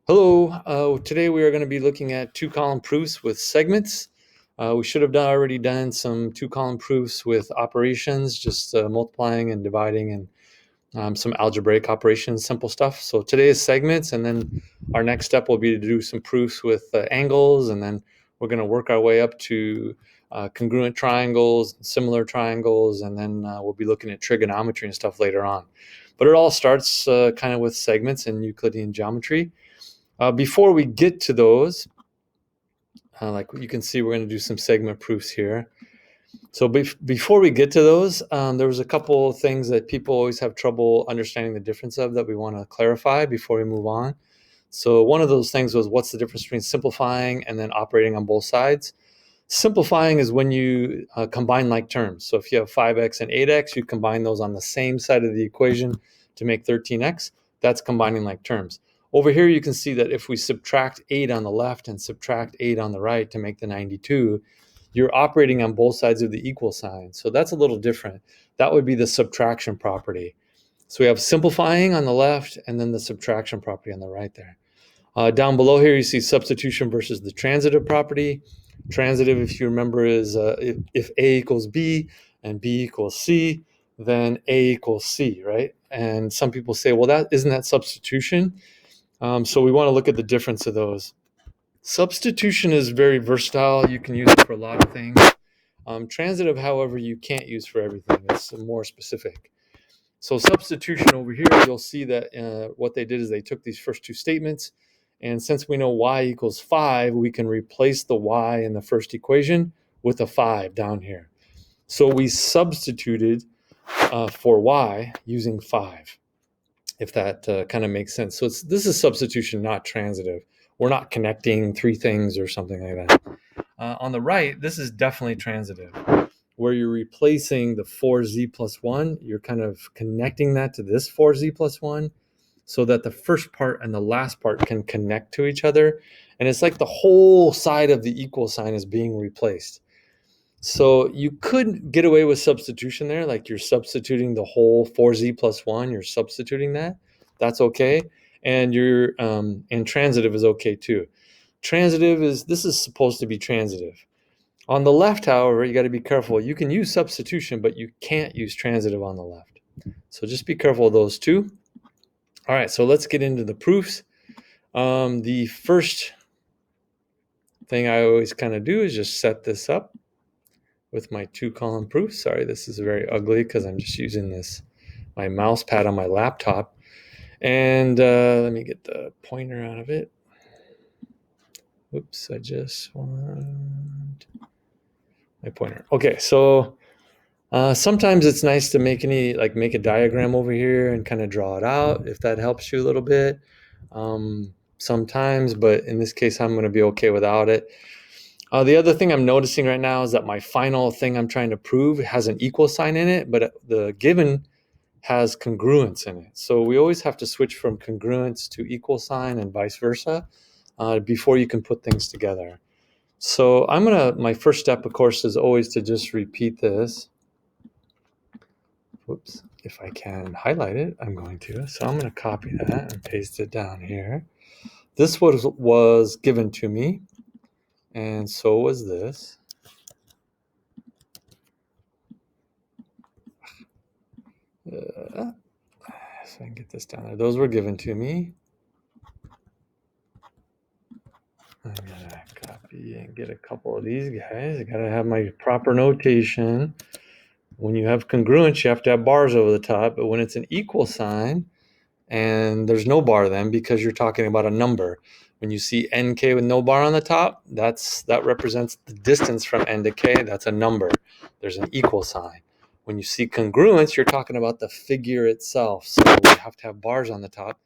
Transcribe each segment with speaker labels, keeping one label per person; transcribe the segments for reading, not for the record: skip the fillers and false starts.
Speaker 1: Hello, today we are going to be looking at two-column proofs with segments. We should have already done some two-column proofs with operations, just multiplying and dividing and some algebraic operations, simple stuff. So today is segments, and then our next step will be to do some proofs with angles, and then we're going to work our way up to congruent triangles, similar triangles, and then we'll be looking at trigonometry and stuff later on. But it all starts kind of with segments and Euclidean geometry. Before we get to those, like you can see, we're going to do some segment proofs here. So before we get to those, there was a couple of things that people always have trouble understanding the difference of that we want to clarify before we move on. So one of those things was, what's the difference between simplifying and then operating on both sides? Simplifying is when you combine like terms. So if you have 5x and 8x, you combine those on the same side of the equation to make 13x. That's combining like terms. Over here, you can see that if we subtract 8 on the left and subtract 8 on the right to make the 92, you're operating on both sides of the equal sign. So that's a little different. That would be the subtraction property. So we have simplifying on the left and then the subtraction property on the right there. Down below here, you see substitution versus the transitive property. Transitive, if you remember, is if A equals B and B equals C, then A equals C, right? And some people say, well, that isn't that substitution? So we want to look at the difference of those. Substitution is very versatile. You can use it for a lot of things. Transitive, however, you can't use for everything. It's more specific. So substitution over here, you'll see that what they did is they took these first two statements, and since we know y equals 5, we can replace the y in the first equation with a 5 down here. So we substituted for y using 5, if that kind of makes sense. So this is substitution, not transitive. We're not connecting three things or something like that. On the right, this is definitely transitive, where you're replacing the 4z plus 1. You're kind of connecting that to this 4z plus 1 so that the first part and the last part can connect to each other. And it's like the whole side of the equal sign is being replaced. So you could get away with substitution there, like you're substituting the whole 4z plus 1, you're substituting that. That's okay. And and transitive is okay too. Transitive this is supposed to be transitive. On the left, however, you got to be careful. You can use substitution, but you can't use transitive on the left. So just be careful of those two. All right, so let's get into the proofs. The first thing I always kind of do is just set this up with my two-column proof. Sorry, this is very ugly because I'm just using my mouse pad on my laptop. And let me get the pointer out of it. Oops, I just want my pointer. Okay, so sometimes it's nice to make a diagram over here and kind of draw it out if that helps you a little bit. Sometimes, but in this case, I'm going to be okay without it. The other thing I'm noticing right now is that my final thing I'm trying to prove has an equal sign in it, but the given has congruence in it. So we always have to switch from congruence to equal sign and vice versa before you can put things together. So my first step, of course, is always to just repeat this. Whoops, if I can highlight it, I'm going to. So I'm going to copy that and paste it down here. This was given to me, and so was this. So I can get this down there. Those were given to me. I'm going to copy and get a couple of these guys. I got to have my proper notation. When you have congruence, you have to have bars over the top, but when it's an equal sign, and there's no bar then because you're talking about a number. When you see nk with no bar on the top, that represents the distance from n to k. That's a number. There's an equal sign. When you see congruence, you're talking about the figure itself. So we have to have bars on the top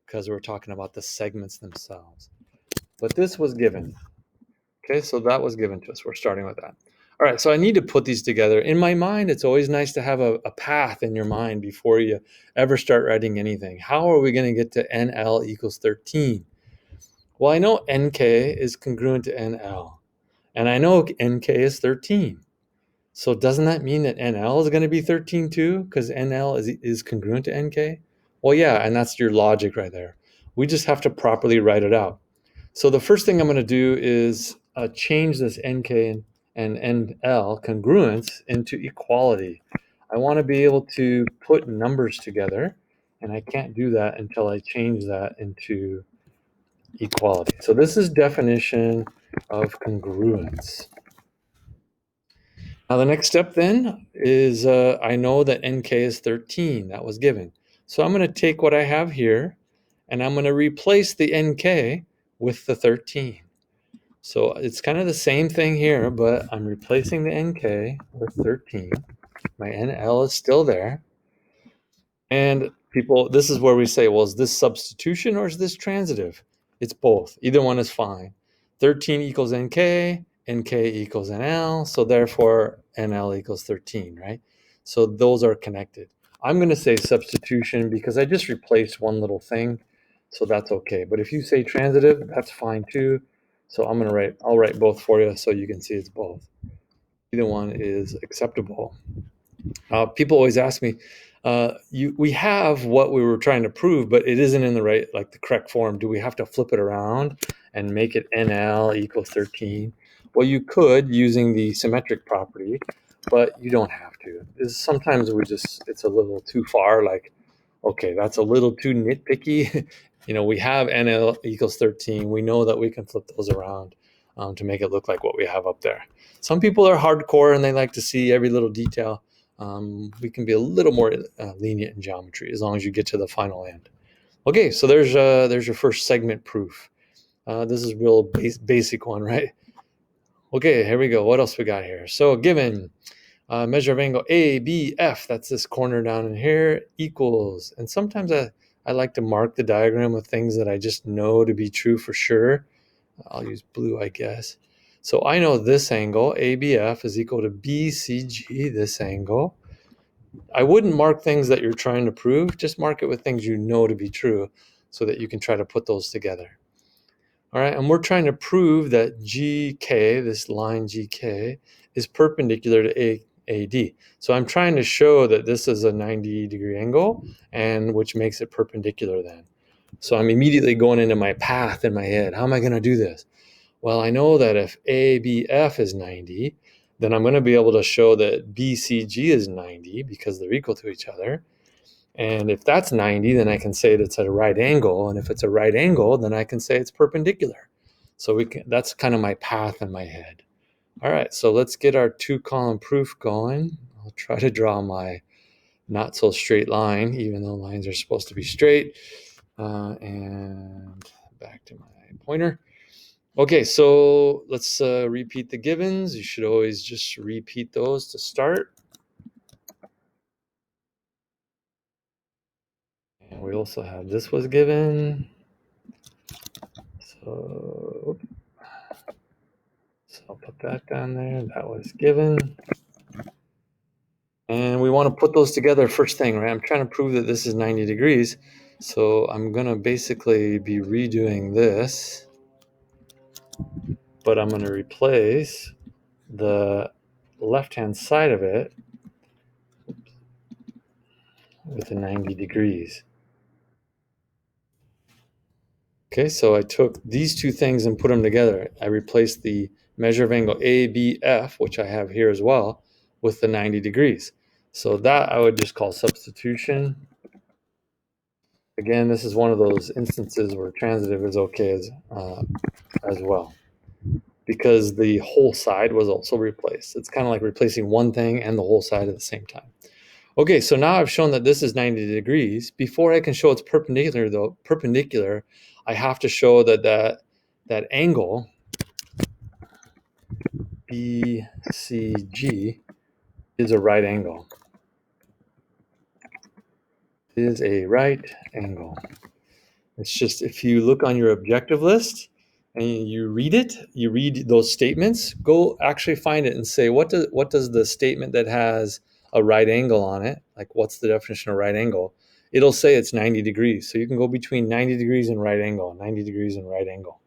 Speaker 1: because we're talking about the segments themselves. But this was given. Okay, so that was given to us. We're starting with that. All right, so I need to put these together. In my mind, it's always nice to have a path in your mind before you ever start writing anything. How are we going to get to NL equals 13? Well, I know NK is congruent to NL, and I know NK is 13. So doesn't that mean that NL is going to be 13 too? Because NL is congruent to NK? Well, yeah, and that's your logic right there. We just have to properly write it out. So the first thing I'm going to do is change this NK and NL congruence into equality. I want to be able to put numbers together, and I can't do that until I change that into equality. So this is definition of congruence. Now the next step then is I know that NK is 13. That was given. So I'm going to take what I have here and I'm going to replace the NK with the 13. So it's kind of the same thing here, but I'm replacing the NK with 13. My NL is still there. And people, this is where we say, well, is this substitution or is this transitive? It's both. Either one is fine. 13 equals NK, NK equals NL, so therefore NL equals 13, right? So those are connected. I'm going to say substitution because I just replaced one little thing, so that's okay. But if you say transitive, that's fine too. So I'll write both for you so you can see it's both. Either one is acceptable. People always ask me, we have what we were trying to prove, but it isn't in the correct form. Do we have to flip it around and make it NL equals 13? Well, you could using the symmetric property, but you don't have to. Sometimes it's a little too far. Like, okay, that's a little too nitpicky. We have NL equals 13. We know that we can flip those around to make it look like what we have up there. Some people are hardcore and they like to see every little detail. We can be a little more lenient in geometry as long as you get to the final end. Okay, so there's your first segment proof. This is real basic one, right? Okay, here we go. What else we got here? So given measure of angle ABF, that's this corner down in here, equals. And sometimes I like to mark the diagram with things that I just know to be true for sure. I'll use blue, I guess. So I know this angle, ABF, is equal to BCG, this angle. I wouldn't mark things that you're trying to prove. Just mark it with things you know to be true so that you can try to put those together. All right, and we're trying to prove that GK, this line GK, is perpendicular to AD. So I'm trying to show that this is a 90-degree angle, and which makes it perpendicular then. So I'm immediately going into my path in my head. How am I going to do this? Well, I know that if ABF is 90, then I'm going to be able to show that BCG is 90 because they're equal to each other. And if that's 90, then I can say that it's at a right angle. And if it's a right angle, then I can say it's perpendicular. So that's kind of my path in my head. All right, so let's get our two-column proof going. I'll try to draw my not so straight line, even though lines are supposed to be straight. And back to my pointer. Okay, so let's repeat the givens. You should always just repeat those to start. And we also have this was given. So I'll put that down there. That was given. And we want to put those together first thing, right? I'm trying to prove that this is 90 degrees. So I'm going to basically be redoing this. But I'm going to replace the left-hand side of it with the 90 degrees. Okay, so I took these two things and put them together. I replaced the measure of angle ABF, which I have here as well, with the 90 degrees. So that I would just call substitution. Again, this is one of those instances where transitive is okay as well, because the whole side was also replaced. It's kind of like replacing one thing and the whole side at the same time. Okay, so now I've shown that this is 90 degrees. Before I can show it's perpendicular, I have to show that angle, BCG, is a right angle. It is a right angle. It's just, if you look on your objective list and you read those statements, go actually find it and say, what does the statement that has a right angle on it, like what's the definition of right angle? It'll say it's 90 degrees. So you can go between 90 degrees and right angle, 90 degrees and right angle.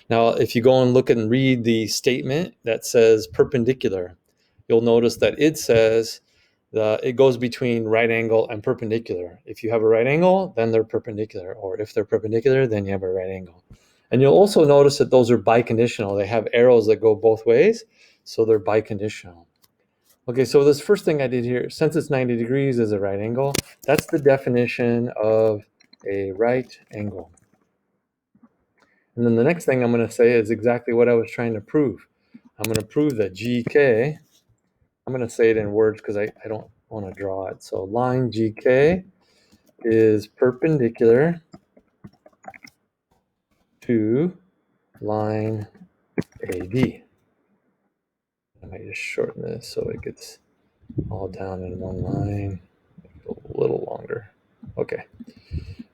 Speaker 1: Now, if you go and look and read the statement that says perpendicular, you'll notice that it says it goes between right angle and perpendicular. If you have a right angle, then they're perpendicular, or if they're perpendicular, then you have a right angle. And you'll also notice that those are biconditional. They have arrows that go both ways, so they're biconditional. Okay, so this first thing I did here, since it's 90 degrees is a right angle, that's the definition of a right angle. And then the next thing I'm going to say is exactly what I was trying to prove. I'm going to prove that GK, I'm going to say it in words because I don't want to draw it. So line GK is perpendicular to line AD. I might just shorten this so it gets all down in one line, a little longer. Okay.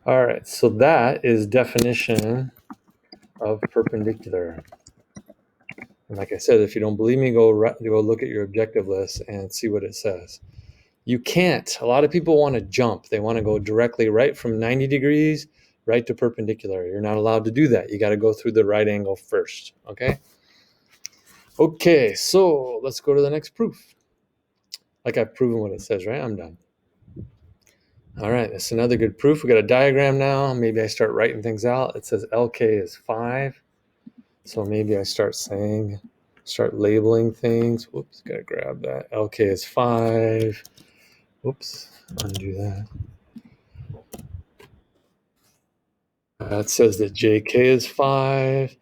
Speaker 1: All right, so that is definition of perpendicular. And like I said, if you don't believe me, go look at your objective list and see what it says. You can't. A lot of people want to jump. They want to go directly right from 90 degrees right to perpendicular. You're not allowed to do that. You got to go through the right angle first, okay? Okay, so let's go to the next proof. Like I've proven what it says, right? I'm done. All right, that's another good proof. We got a diagram now. Maybe I start writing things out. It says LK is 5. So maybe I start labeling things. Whoops, gotta grab that. LK is 5. Whoops, undo that. It says that JK is 5.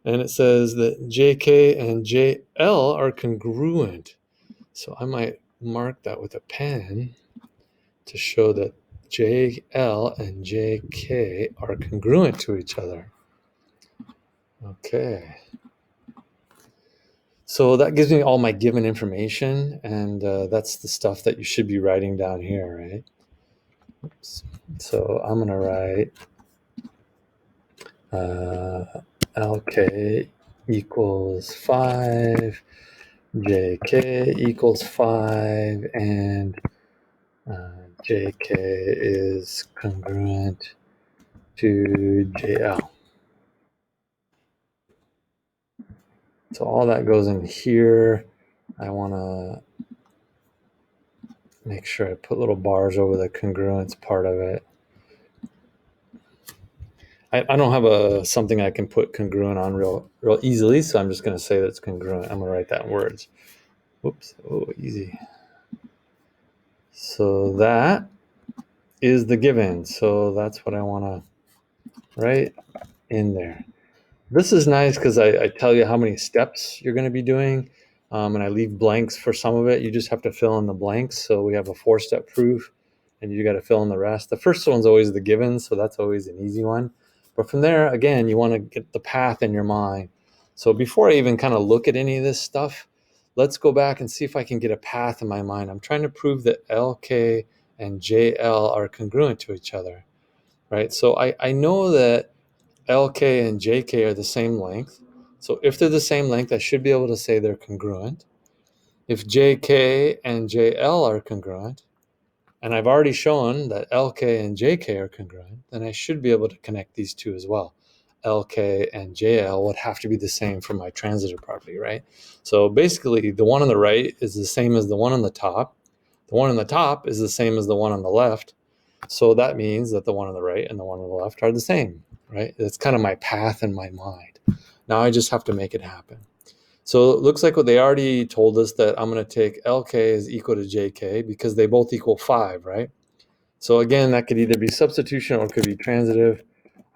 Speaker 1: And it says that JK and JL are congruent. So I might mark that with a pen to show that JL and JK are congruent to each other. Okay. So that gives me all my given information, and that's the stuff that you should be writing down here, right? Oops. So I'm going to write LK equals 5, JK equals 5, and JK is congruent to JL. So all that goes in here. I want to make sure I put little bars over the congruence part of it. I don't have something I can put congruent on real easily, so I'm just going to say that it's congruent. I'm going to write that in words. Whoops. Oh, easy. So that is the given. So that's what I want to write in there. This is nice because I tell you how many steps you're going to be doing, and I leave blanks for some of it. You just have to fill in the blanks. So we have a 4-step proof, and you got to fill in the rest. The first one's always the given, so that's always an easy one. But from there, again, you want to get the path in your mind. So before I even kind of look at any of this stuff, let's go back and see if I can get a path in my mind. I'm trying to prove that LK and JL are congruent to each other, right? So I know that LK and JK are the same length. So if they're the same length, I should be able to say they're congruent. If JK and JL are congruent, and I've already shown that LK and JK are congruent, then I should be able to connect these two as well. LK and JL would have to be the same for my transitive property, right? So basically, the one on the right is the same as the one on the top. The one on the top is the same as the one on the left. So that means that the one on the right and the one on the left are the same, right? It's kind of my path in my mind. Now I just have to make it happen. So it looks like what they already told us that I'm going to take LK is equal to JK because they both equal 5, right? So again, that could either be substitution or it could be transitive.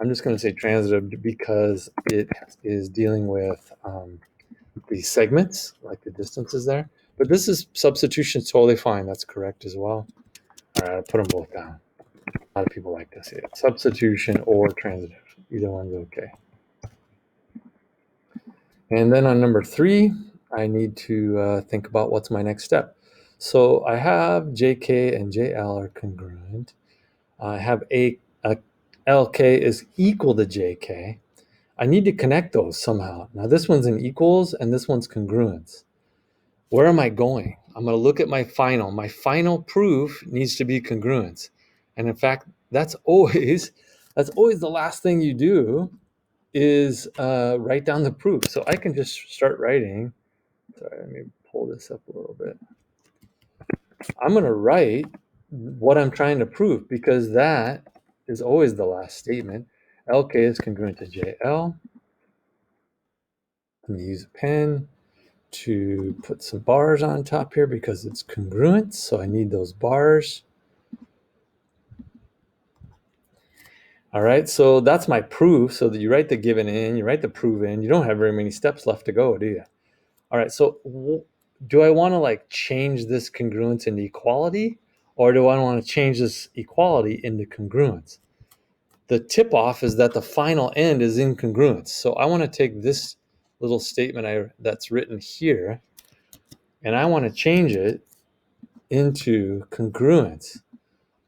Speaker 1: I'm just going to say transitive because it is dealing with the segments, like the distances there. But this is substitution, totally fine. That's correct as well. All right, I'll put them both down. A lot of people like to say it. Substitution or transitive. Either one's okay. And then on number 3, I need to think about what's my next step. So I have JK and JL are congruent. I have LK is equal to JK. I need to connect those somehow. Now this one's an equals and this one's congruence. Where am I going? I'm going to look at my final. My final proof needs to be congruence. And in fact, that's always the last thing you do is write down the proof. So I can just start writing. Sorry, let me pull this up a little bit. I'm going to write what I'm trying to prove because that is always the last statement. LK is congruent to JL. I'm going to use a pen to put some bars on top here because it's congruent, so I need those bars. All right, so that's my proof. So that you write the given in, you write the prove in. You don't have very many steps left to go, do you? All right, so do I want to like change this congruence into equality, or do I want to change this equality into congruence? The tip off is that the final end is incongruence. So I want to take this little statement that's written here, and I want to change it into congruence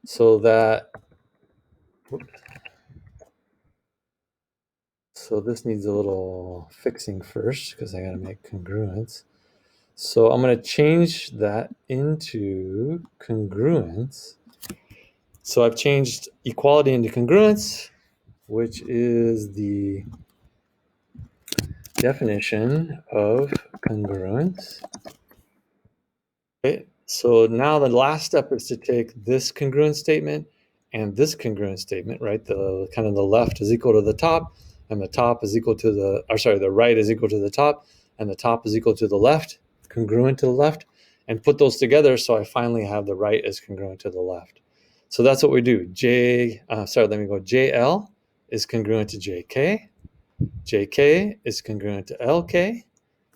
Speaker 1: so that, so this needs a little fixing first because I got to make congruence. So I'm going to change that into congruence. So I've changed equality into congruence, which is the definition of congruence. Okay, so now the last step is to take this congruent statement and this congruent statement, right? The kind of the left is equal to the top, and the top is equal to the, or sorry, the right is equal to the top, and the top is equal to the left, congruent to the left, and put those together so I finally have the right is congruent to the left. So that's what we do. JL is congruent to JK, JK is congruent to LK,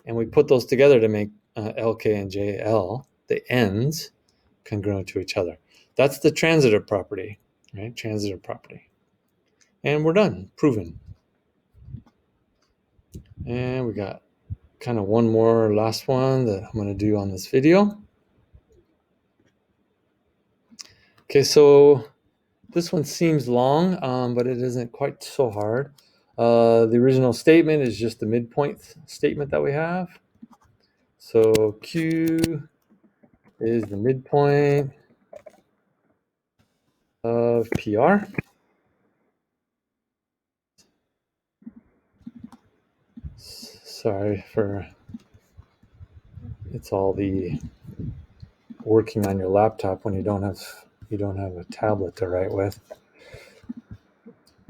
Speaker 1: and we put those together to make LK and JL, the ends, congruent to each other. That's the transitive property, right? Transitive property. And we're done, proven. And we got kind of one more last one that I'm going to do on this video. Okay, so this one seems long, but it isn't quite so hard. The original statement is just the midpoint statement that we have. So Q is the midpoint of PR. Sorry for, it's all the working on your laptop when you don't have a tablet to write with.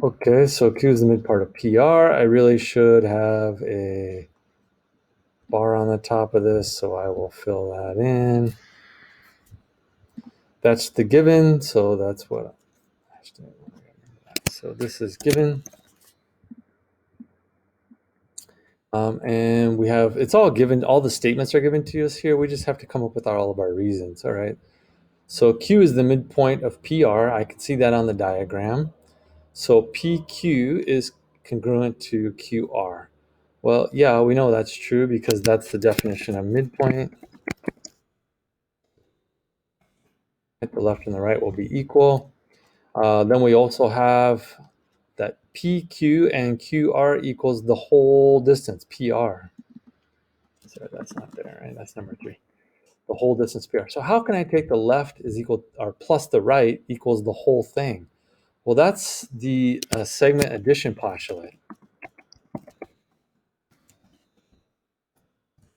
Speaker 1: Okay, so Q is the mid part of PR. I really should have a bar on the top of this, so I will fill that in. That's the given, so that's what. So this is given. And we have, it's all given, all the statements are given to us here. We just have to come up with all of our reasons, all right? So Q is the midpoint of PR. I can see that on the diagram. So PQ is congruent to QR. Well, yeah, we know that's true because that's the definition of midpoint. The left and the right will be equal. Then we also have that PQ and QR equals the whole distance, PR. Sorry, that's not there, right? That's number 3. The whole distance PR. So how can I take the left is equal, or plus the right equals the whole thing? Well, that's the segment addition postulate.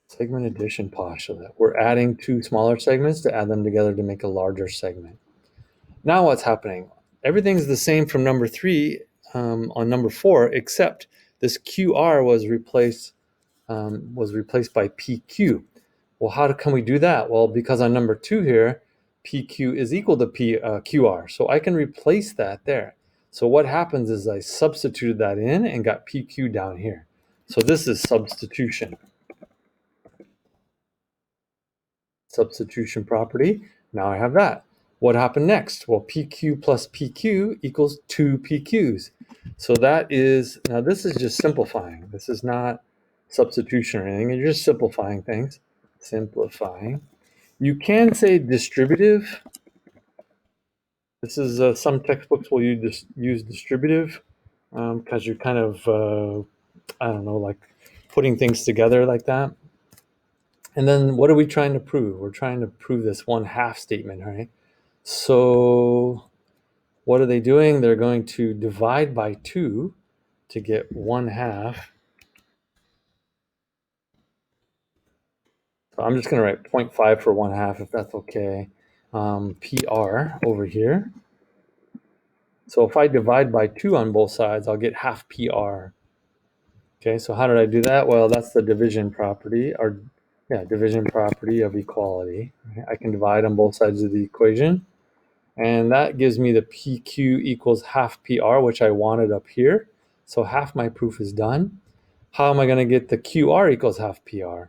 Speaker 1: Segment addition postulate. We're adding 2 smaller segments to add them together to make a larger segment. Now what's happening? Everything's the same from number 3 on number 4, except this QR was replaced by PQ. Well, how can we do that? Well, because on number 2 here, PQ is equal to QR. So I can replace that there. So what happens is I substituted that in and got PQ down here. So this is substitution. Substitution property. Now I have that. What happened next? Well, PQ plus PQ equals 2 PQs. So that is, now this is just simplifying. This is not substitution or anything. You're just simplifying things. Simplifying. You can say distributive. This is some textbooks will use distributive because you're kind of, I don't know, like putting things together like that. And then what are we trying to prove? We're trying to prove this 1/2 statement, right? So what are they doing? They're going to divide by 2 to get 1/2. So I'm just going to write 0.5 for 1/2 if that's okay. PR over here. So if I divide by 2 on both sides, I'll get half PR. Okay, so how did I do that? Well, that's the division property, or division property of equality. I can divide on both sides of the equation, and that gives me the PQ equals half PR, which I wanted up here. So half my proof is done. How am I going to get the QR equals half PR?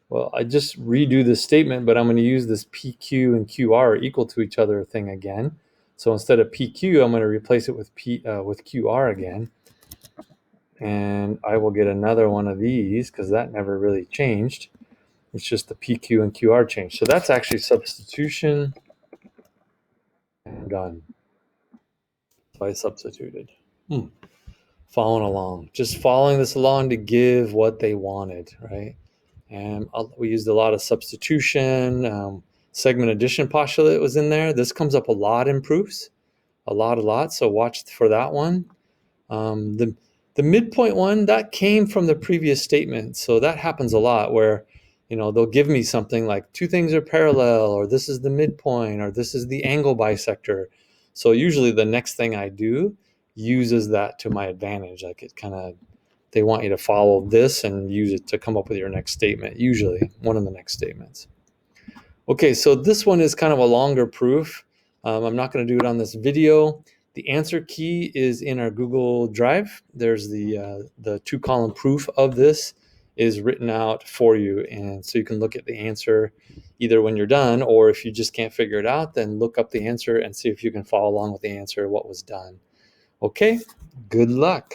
Speaker 1: Well, I just redo this statement, but I'm going to use this PQ and QR equal to each other thing again. So instead of PQ, I'm going to replace it with QR again. And I will get another one of these because that never really changed. It's just the PQ and QR changed. So that's actually substitution and done. So I substituted. Following along, just following this along to give what they wanted, right? And we used a lot of substitution. Segment addition postulate was in there. This comes up a lot in proofs, a lot. So watch for that one. The midpoint one, that came from the previous statement. So that happens a lot where, they'll give me something like 2 things are parallel, or this is the midpoint, or this is the angle bisector. So usually the next thing I do uses that to my advantage. Like they want you to follow this and use it to come up with your next statement, usually one of the next statements. Okay, so this one is kind of a longer proof. I'm not going to do it on this video. The answer key is in our Google Drive. There's the 2-column proof of this is written out for you. And so you can look at the answer either when you're done, or if you just can't figure it out, then look up the answer and see if you can follow along with the answer, what was done. Okay, good luck.